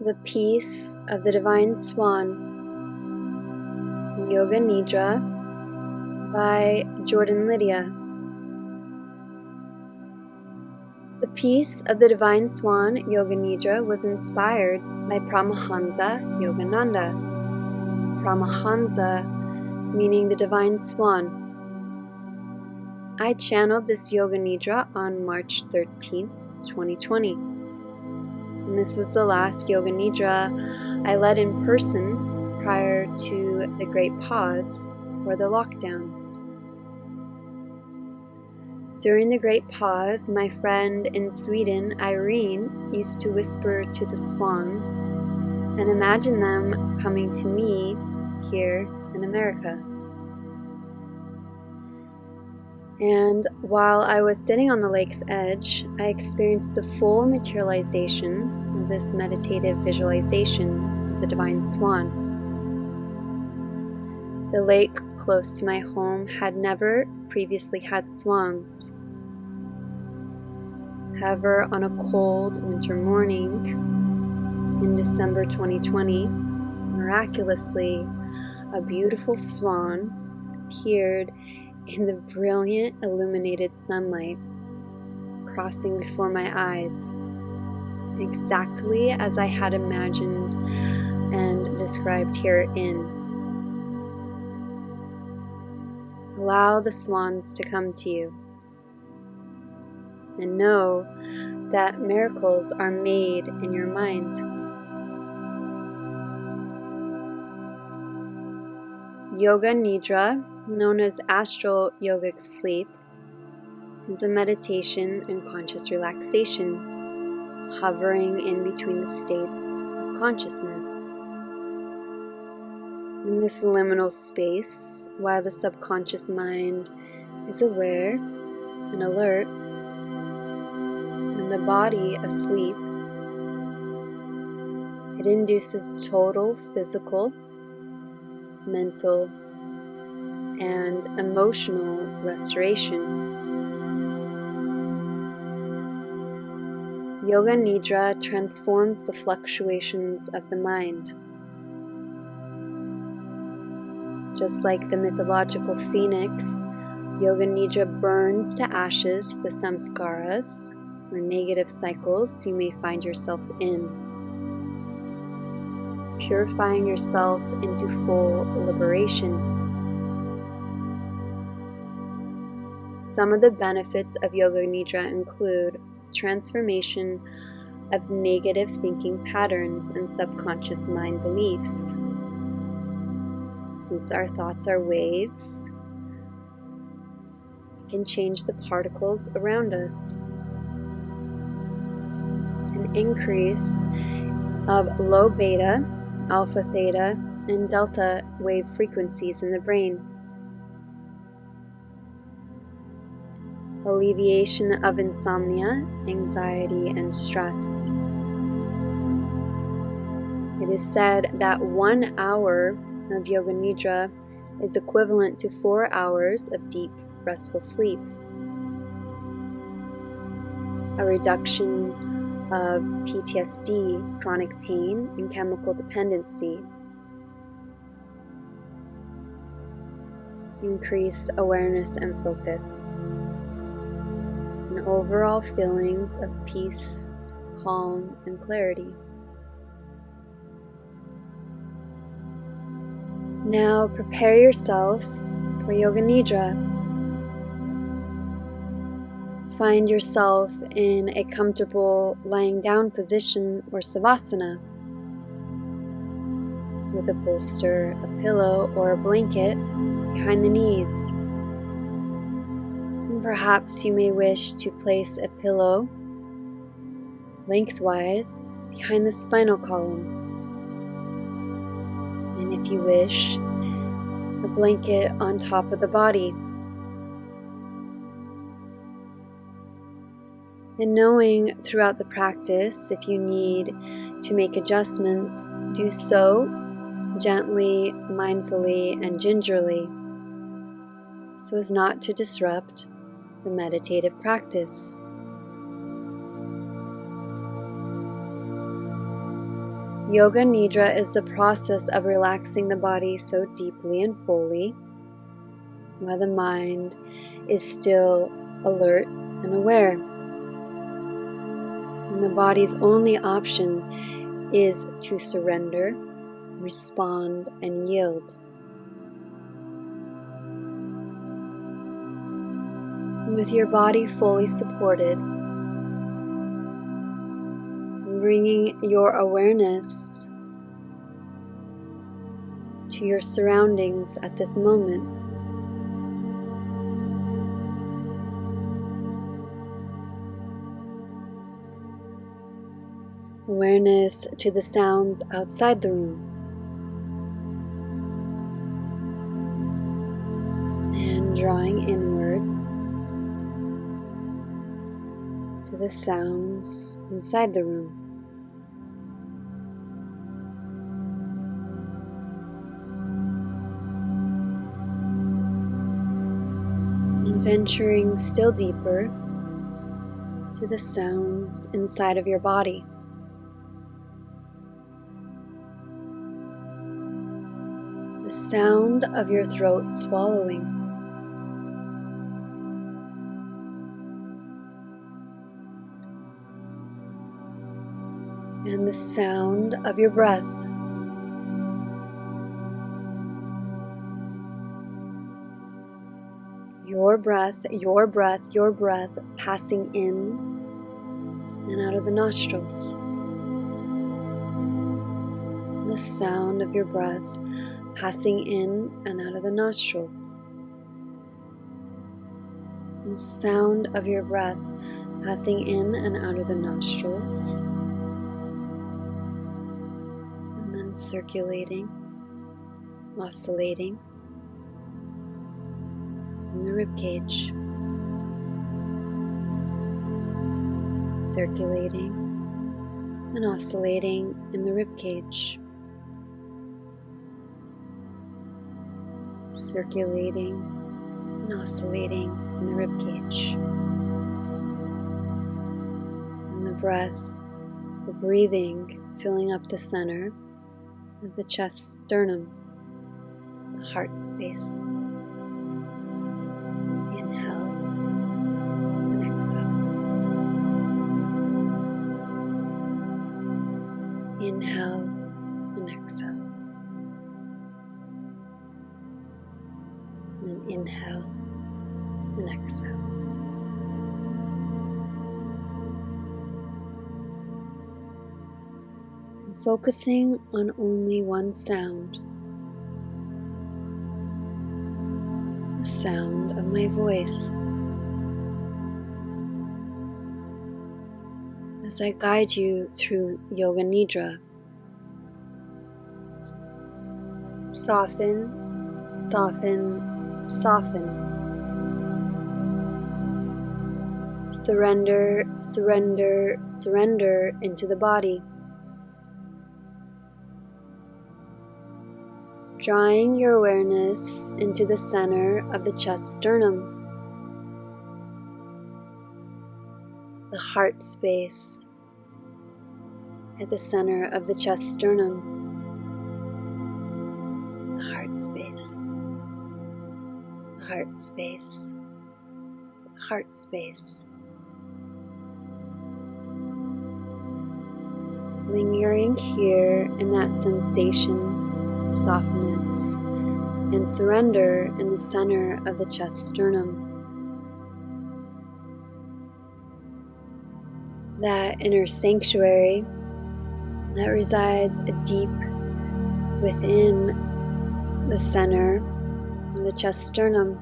The Peace of the Divine Swan, Yoga Nidra by Jordan Lydia. The Peace of the Divine Swan, Yoga Nidra, was inspired by Paramahansa Yogananda. Paramahansa meaning the Divine Swan. I channeled this Yoga Nidra on March 13th, 2020. And this was the last Yoga Nidra I led in person prior to the Great Pause or the lockdowns. During the Great Pause, my friend in Sweden, Irene, used to whisper to the swans and imagine them coming to me here in America. And while I was sitting on the lake's edge, I experienced the full materialization of this meditative visualization of the Divine Swan. The lake close to my home had never previously had swans. However, on a cold winter morning in December 2020, miraculously, a beautiful swan appeared in the brilliant illuminated sunlight, crossing before my eyes, exactly as I had imagined and described herein. Allow the swans to come to you, and know that miracles are made in your mind. Yoga Nidra, known as astral yogic sleep, is a meditation and conscious relaxation, hovering in between the states of consciousness. In this liminal space, while the subconscious mind is aware and alert, and the body asleep, it induces total physical, mental, and emotional restoration. Yoga Nidra transforms the fluctuations of the mind. Just like the mythological phoenix, Yoga Nidra burns to ashes the samskaras, or negative cycles you may find yourself in, purifying yourself into full liberation. Some of the benefits of Yoga Nidra include transformation of negative thinking patterns and subconscious mind beliefs. Since our thoughts are waves, it can change the particles around us. An increase of low beta, alpha theta, and delta wave frequencies in the brain. Alleviation of insomnia, anxiety, and stress. It is said that 1 hour of Yoga Nidra is equivalent to 4 hours of deep, restful sleep. A reduction of PTSD, chronic pain, and chemical dependency. Increase awareness and focus. And overall feelings of peace, calm, and clarity. Now prepare yourself for Yoga Nidra. Find yourself in a comfortable lying down position or savasana, with a bolster, a pillow, or a blanket behind the knees. And perhaps you may wish to place a pillow lengthwise behind the spinal column. And if you wish, a blanket on top of the body. And knowing throughout the practice, if you need to make adjustments, do so gently, mindfully, and gingerly, so as not to disrupt the meditative practice. Yoga Nidra is the process of relaxing the body so deeply and fully, while the mind is still alert and aware. And the body's only option is to surrender, respond, and yield. And with your body fully supported, bringing your awareness to your surroundings at this moment. Awareness to the sounds outside the room. And drawing inward to the sounds inside the room. And venturing still deeper to the sounds inside of your body. The sound of your throat swallowing. And the sound of your breath. Your breath, your breath, your breath passing in and out of the nostrils. The sound of your breath passing in and out of the nostrils. The sound of your breath passing in and out of the nostrils. And then circulating, oscillating in the ribcage. Circulating and oscillating in the ribcage. Circulating and oscillating in the ribcage. And the breath, the breathing, filling up the center of the chest sternum, the heart space. Inhale and exhale. Inhale and exhale. And inhale and exhale. And focusing on only one sound, the sound of my voice. As I guide you through Yoga Nidra, soften, soften, soften. Surrender, surrender, surrender into the body. Drawing your awareness into the center of the chest sternum, the heart space at the center of the chest sternum, the heart space, the heart space, the heart space. Lingering here in that sensation, softness, and surrender in the center of the chest sternum. That inner sanctuary that resides deep within the center of the chest sternum.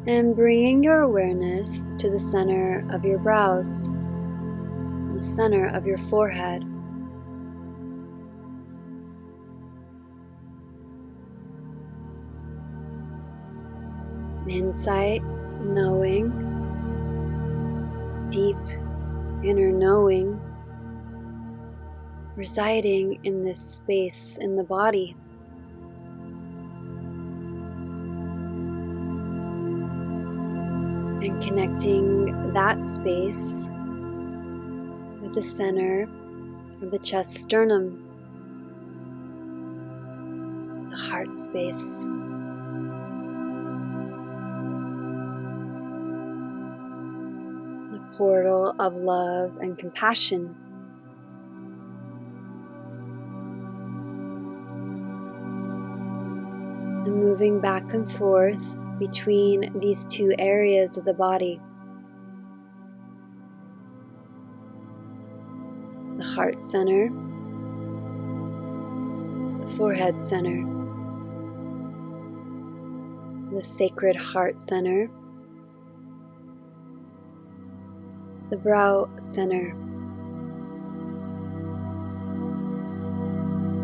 And bringing your awareness to the center of your brows, the center of your forehead. Insight, knowing, deep inner knowing, residing in this space in the body. And connecting that space with the center of the chest sternum, the heart space. The portal of love and compassion. And moving back and forth between these two areas of the body. The heart center, the forehead center, the sacred heart center, the brow center,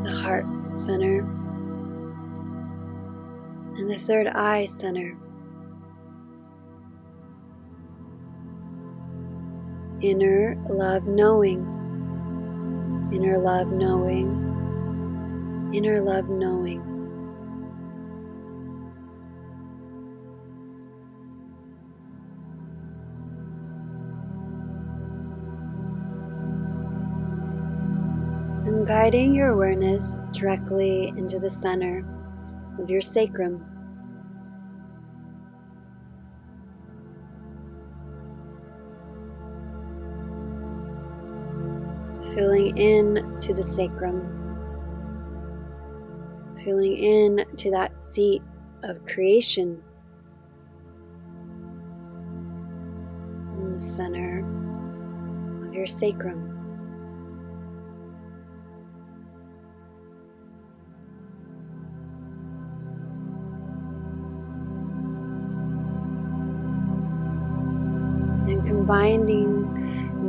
the heart center, and the third eye center. Inner love knowing, inner love knowing, inner love knowing. And guiding your awareness directly into the center of your sacrum. Filling in to the sacrum, filling in to that seat of creation in the center of your sacrum. And combining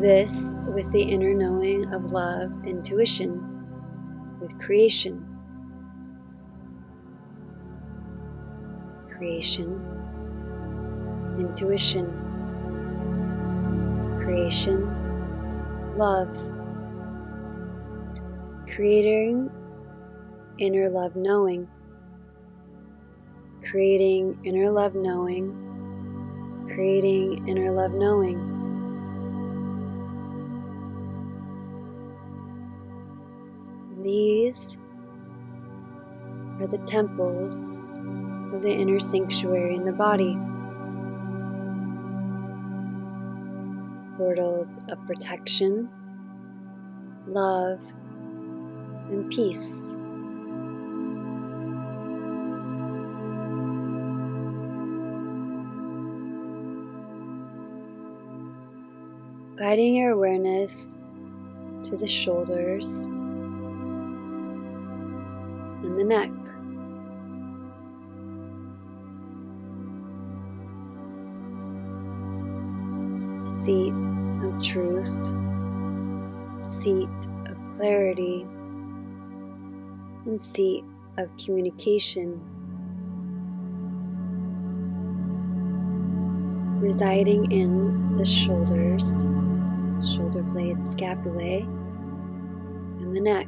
this with the inner knowing of love, intuition, with creation. Creation, intuition, creation, love. Creating inner love knowing. Creating inner love knowing. Creating inner love knowing. These are the temples of the inner sanctuary in the body. Portals of protection, love, and peace. Guiding your awareness to the shoulders and the neck. Seat of truth, seat of clarity, and seat of communication. Residing in the shoulders, shoulder blades, scapulae, and the neck.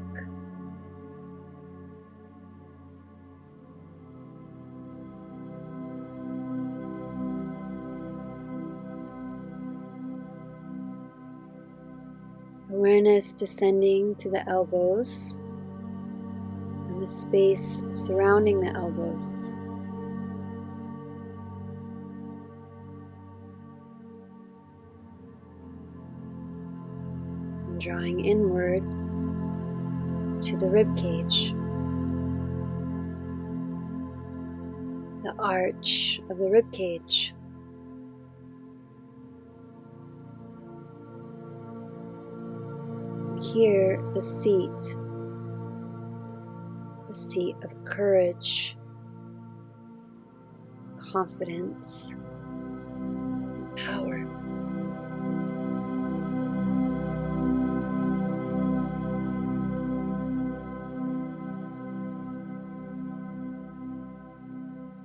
Awareness descending to the elbows and the space surrounding the elbows. And drawing inward to the rib cage. The arch of the rib cage. Here, the seat of courage, confidence, and power.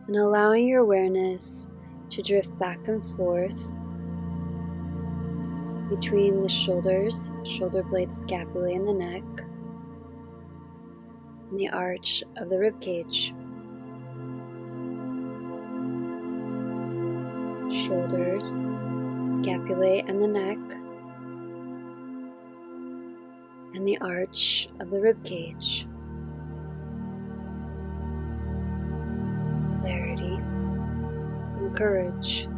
And allowing your awareness to drift back and forth between the shoulders, shoulder blades, scapulae, and the neck, and the arch of the rib cage. Shoulders, scapulae, and the neck, and the arch of the rib cage. Clarity and courage.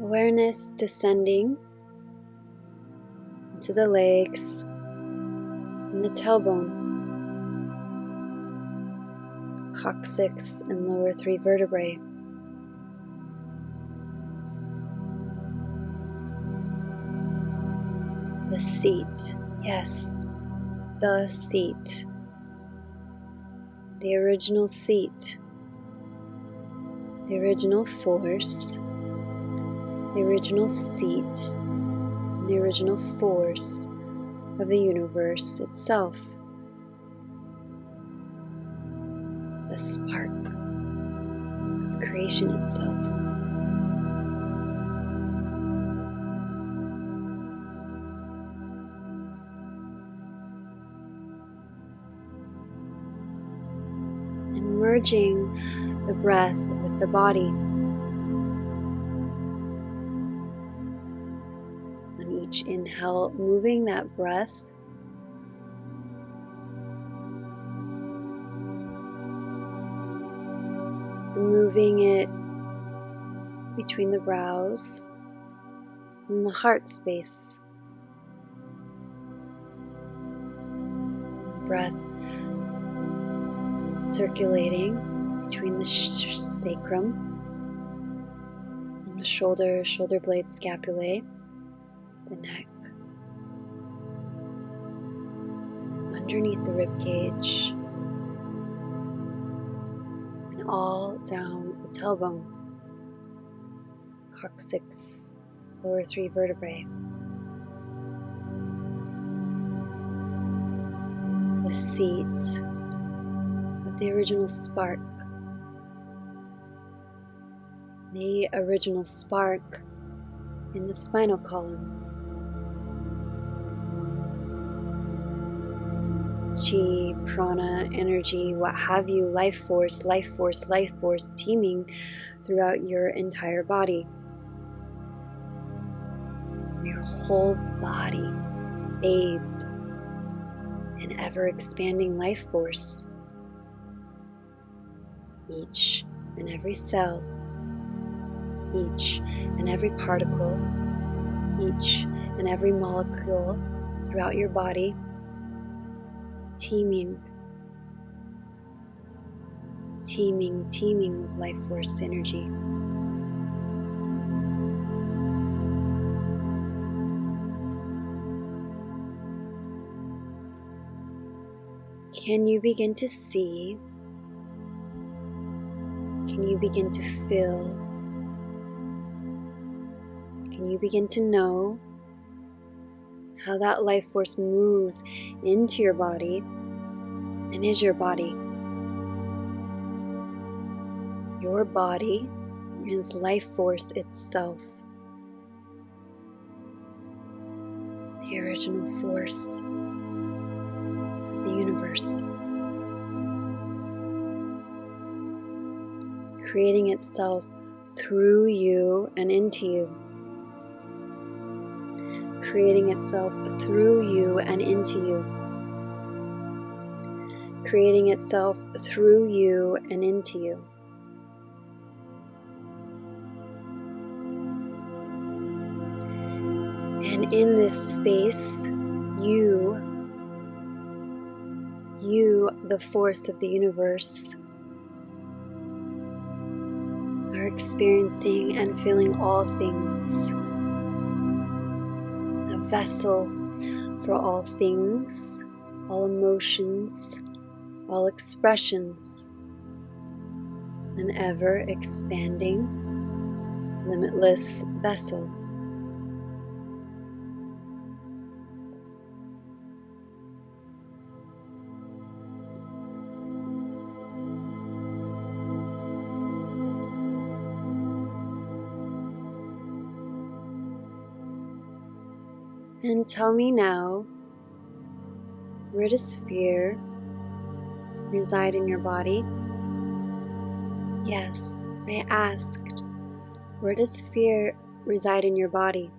Awareness descending into the legs and the tailbone, coccyx and lower 3 vertebrae. The seat, yes, the seat, the original seat, the original force, the original seat, the original force of the universe itself. The spark of creation itself. And merging the breath with the body. On each inhale, moving that breath moving it between the brows and the heart space. The breath circulating between the sacrum and the shoulder blade scapulae, the neck, underneath the rib cage, all down the tailbone, coccyx, lower 3 vertebrae. The seat of the original spark. The original spark in the spinal column. Chi, prana, energy, what have you, life force teeming throughout your entire body. Your whole body bathed in ever-expanding life force. Each and every cell, each and every particle, each and every molecule throughout your body teeming with life force energy. Can you begin to see? Can you begin to feel? Can you begin to know how that life force moves into your body and is your body? Your body is life force itself. The original force of the universe. Creating itself through you and into you. Creating itself through you and into you. Creating itself through you and into you. And in this space, you, the force of the universe, are experiencing and feeling all things. A vessel for all things, all emotions, all expressions. An ever-expanding, limitless vessel. And tell me now, Where does fear reside in your body? Yes, I asked, where does fear reside in your body?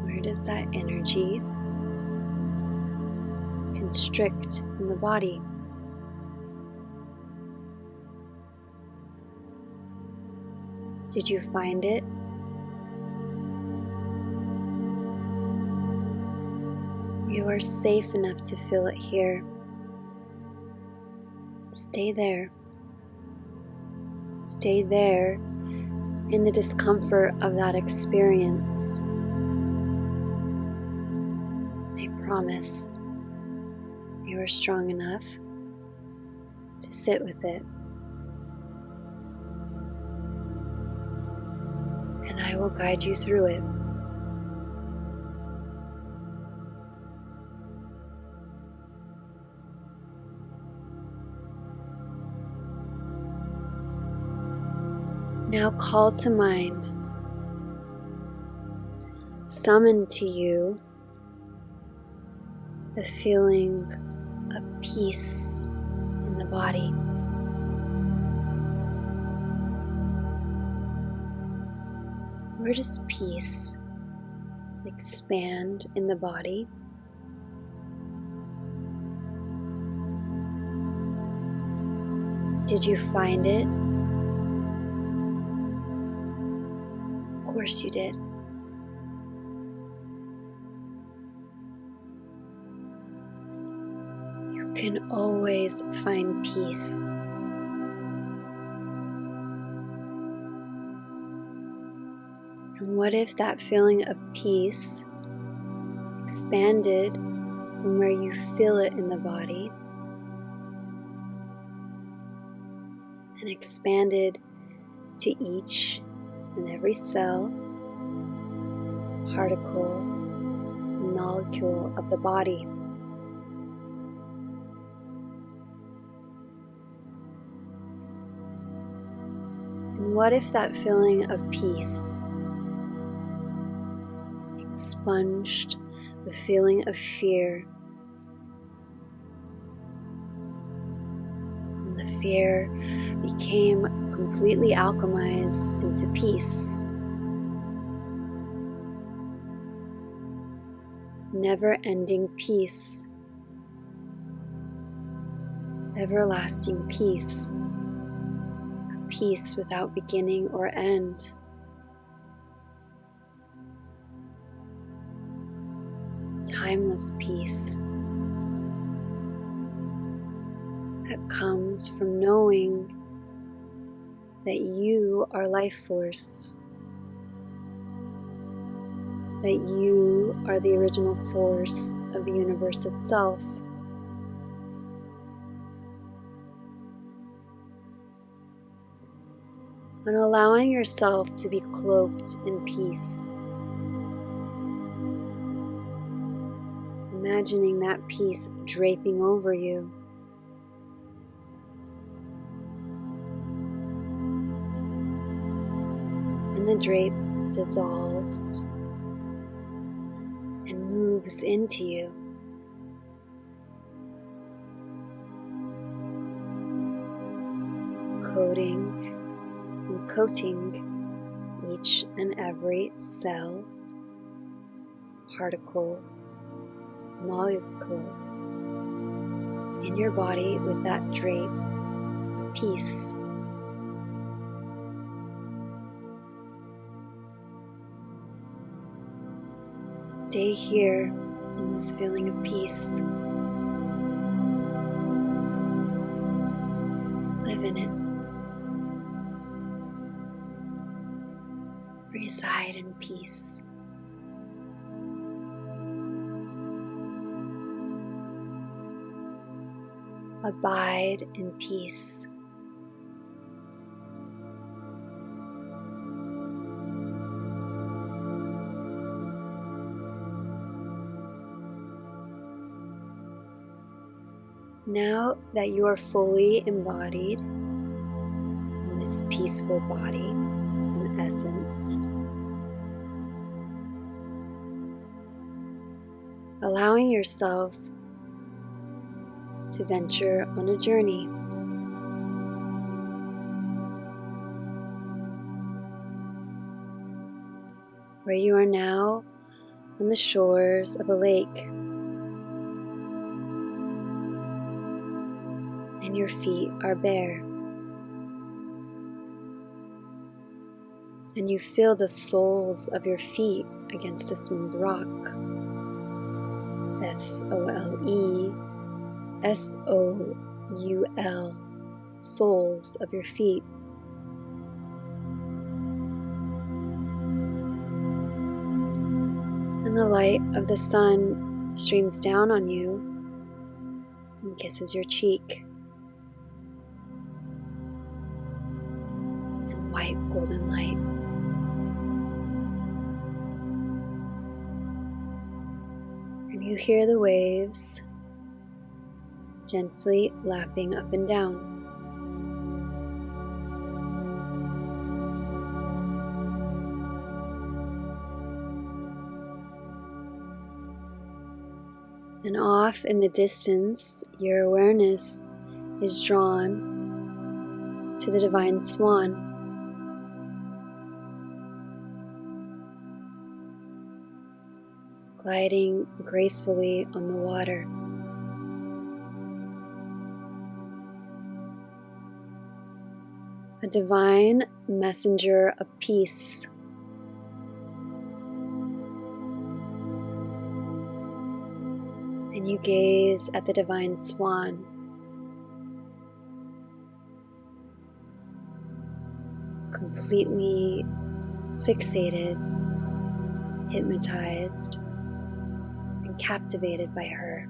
Where does that energy constrict in the body? Did you find it? You are safe enough to feel it here. Stay there. Stay there in the discomfort of that experience. I promise you are strong enough to sit with it. And I will guide you through it. Now call to mind, summon to you the feeling of peace in the body. Where does peace expand in the body? Did you find it? Of course you did. You can always find peace. And what if that feeling of peace expanded from where you feel it in the body and expanded to each and every cell, particle, molecule of the body? And what if that feeling of peace expunged the feeling of fear, and the fear became completely alchemized into peace? Never-ending peace, everlasting peace, a peace without beginning or end. Timeless peace that comes from knowing that you are life force, that you are the original force of the universe itself. And allowing yourself to be cloaked in peace. Imagining that peace draping over you. And the drape dissolves and moves into you. Coating and coating each and every cell, particle, molecule in your body with that drape of peace. Stay here in this feeling of peace. Live in it. Reside in peace. Abide in peace. Now that you are fully embodied in this peaceful body, in essence, allowing yourself to venture on a journey. Where you are now on the shores of a lake, and your feet are bare. And you feel the soles of your feet against the smooth rock. SOLE, soles of your feet. And the light of the sun streams down on you and kisses your cheek. And white golden light. And you hear the waves gently lapping up and down. And off in the distance, your awareness is drawn to the Divine Swan. Gliding gracefully on the water. A divine messenger of peace. And you gaze at the Divine Swan. Completely fixated, hypnotized, and captivated by her.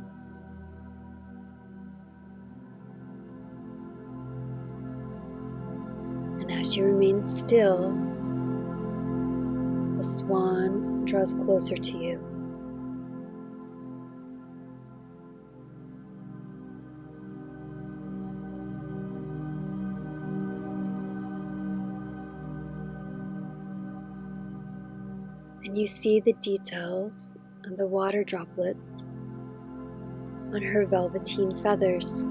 And as you remain still, the swan draws closer to you. And you see the details of the water droplets on her velveteen feathers,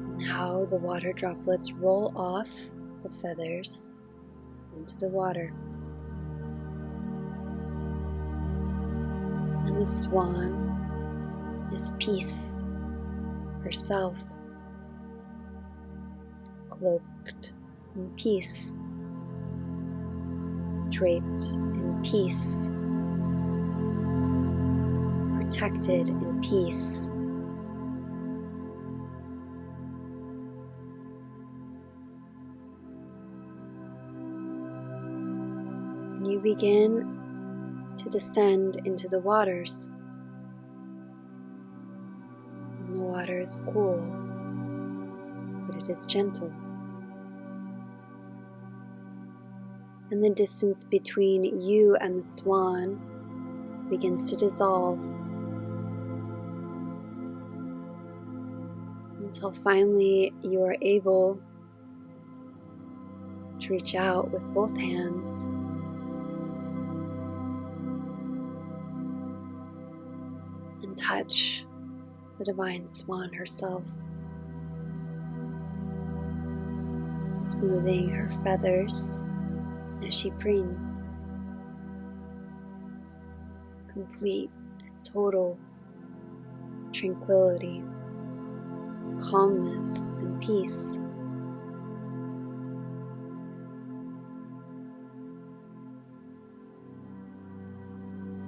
and how the water droplets roll off the feathers into the water. And the swan is peace herself, cloaked in peace. Draped in peace, protected in peace. And you begin to descend into the waters. And the water is cool, but it is gentle. And the distance between you and the swan begins to dissolve until finally you are able to reach out with both hands and touch the Divine Swan herself, smoothing her feathers as she preens. Complete, total tranquility, calmness, and peace.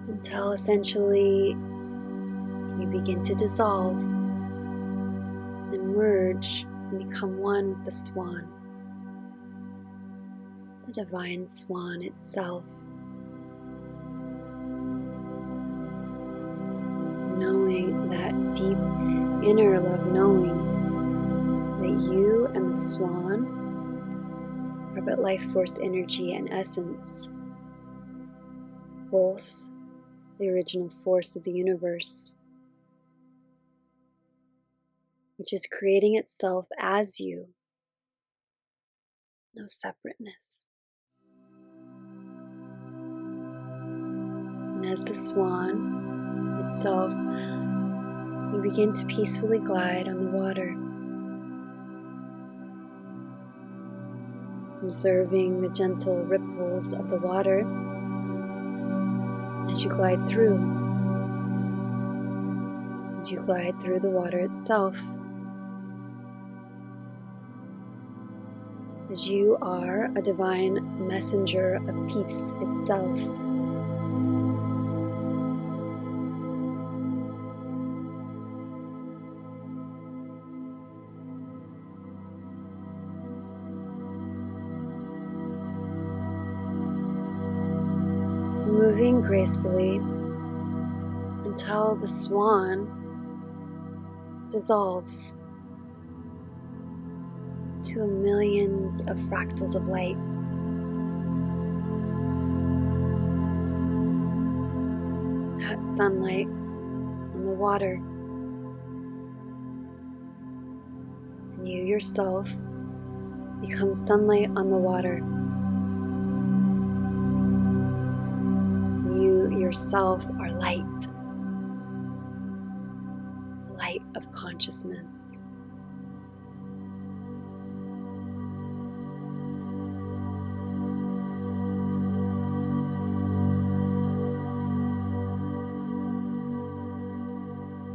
Until essentially you begin to dissolve and merge and become one with the swan. The Divine Swan itself, knowing that deep inner love, knowing that you and the swan are but life force energy and essence, both the original force of the universe, which is creating itself as you, no separateness. And as the swan itself, you begin to peacefully glide on the water, observing the gentle ripples of the water as you glide through the water itself, as you are a divine messenger of peace itself. Moving gracefully until the swan dissolves to millions of fractals of light. That sunlight on the water, and you yourself become sunlight on the water. You yourself are light, the light of consciousness.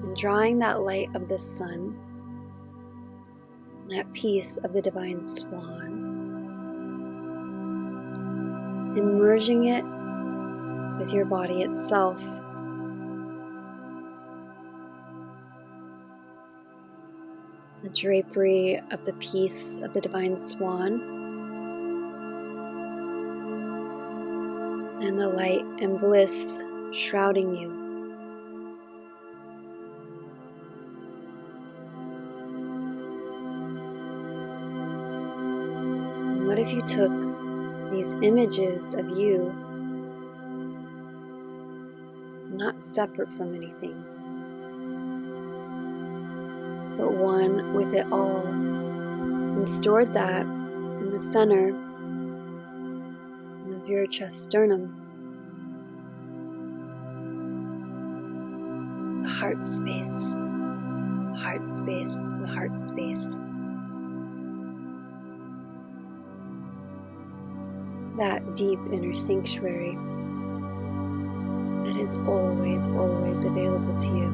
And drawing that light of the sun, that piece of the Divine Swan, and merging it with your body itself. The drapery of the piece of the Divine Swan, and the light and bliss shrouding you. And what if you took these images of you, not separate from anything, but one with it all, and stored that in the center of your chest sternum, the heart space, the heart space, the heart space. That deep inner sanctuary that is always, always available to you.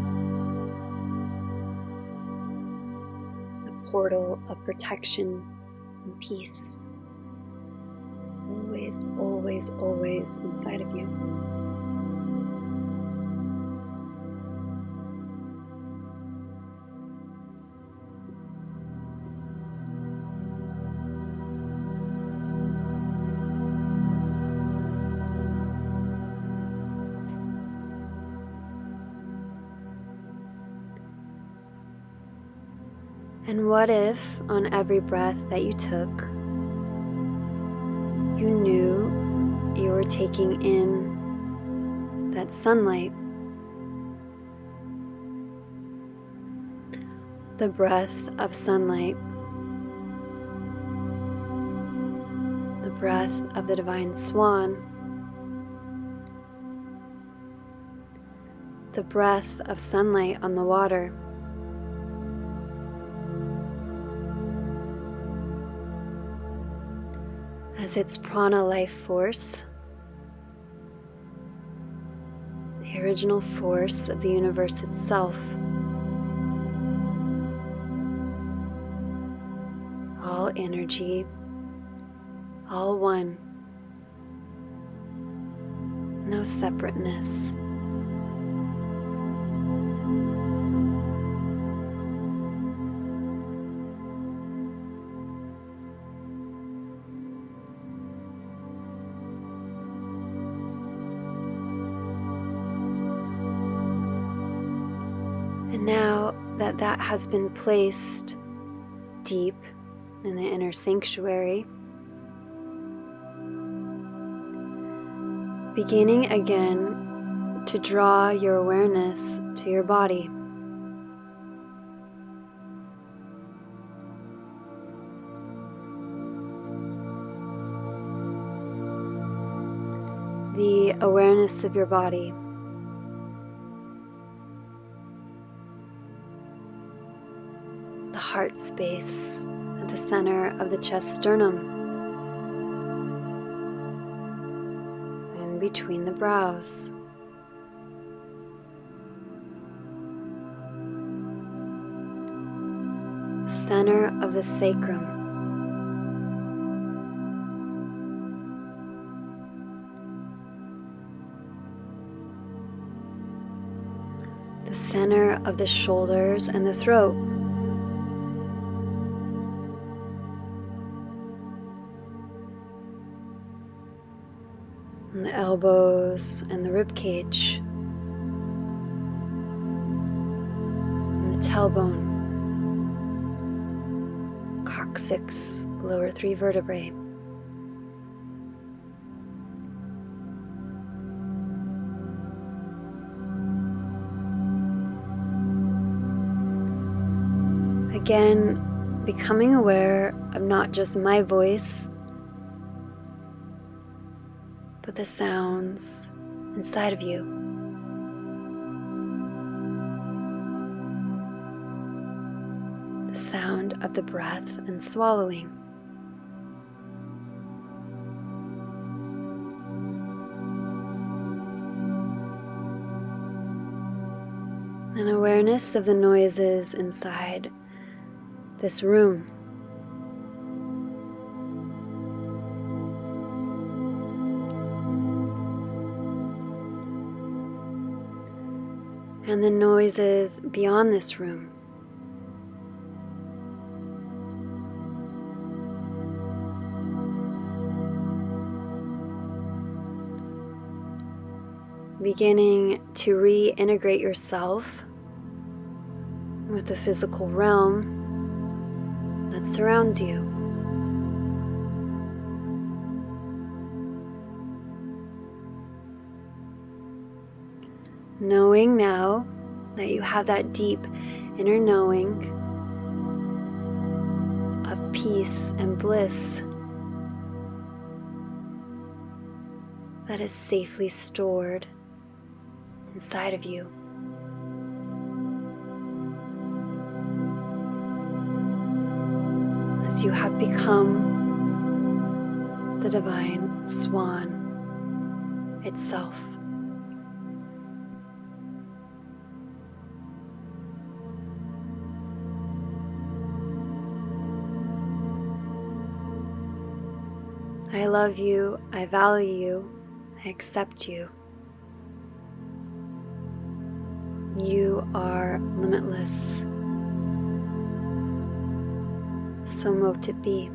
A portal of protection and peace. Always, always, always inside of you. And what if, on every breath that you took, you knew you were taking in that sunlight, the breath of sunlight, the breath of the Divine Swan, the breath of sunlight on the water. As its prana life force, the original force of the universe itself, all energy, all one, no separateness. And now that that has been placed deep in the inner sanctuary, beginning again to draw your awareness to your body. The awareness of your body. heart space at the center of the chest sternum, in between the brows. The center of the sacrum. The center of the shoulders and the throat. And the elbows and the rib cage. And the tailbone. Coccyx, lower 3 vertebrae. Again, becoming aware of not just my voice, but the sounds inside of you. The sound of the breath and swallowing. An awareness of the noises inside this room. And the noises beyond this room. Beginning to reintegrate yourself with the physical realm that surrounds you. Knowing now that you have that deep inner knowing of peace and bliss that is safely stored inside of you. As you have become the Divine Swan itself. I love you, I value you, I accept you. You are limitless. So mote it be.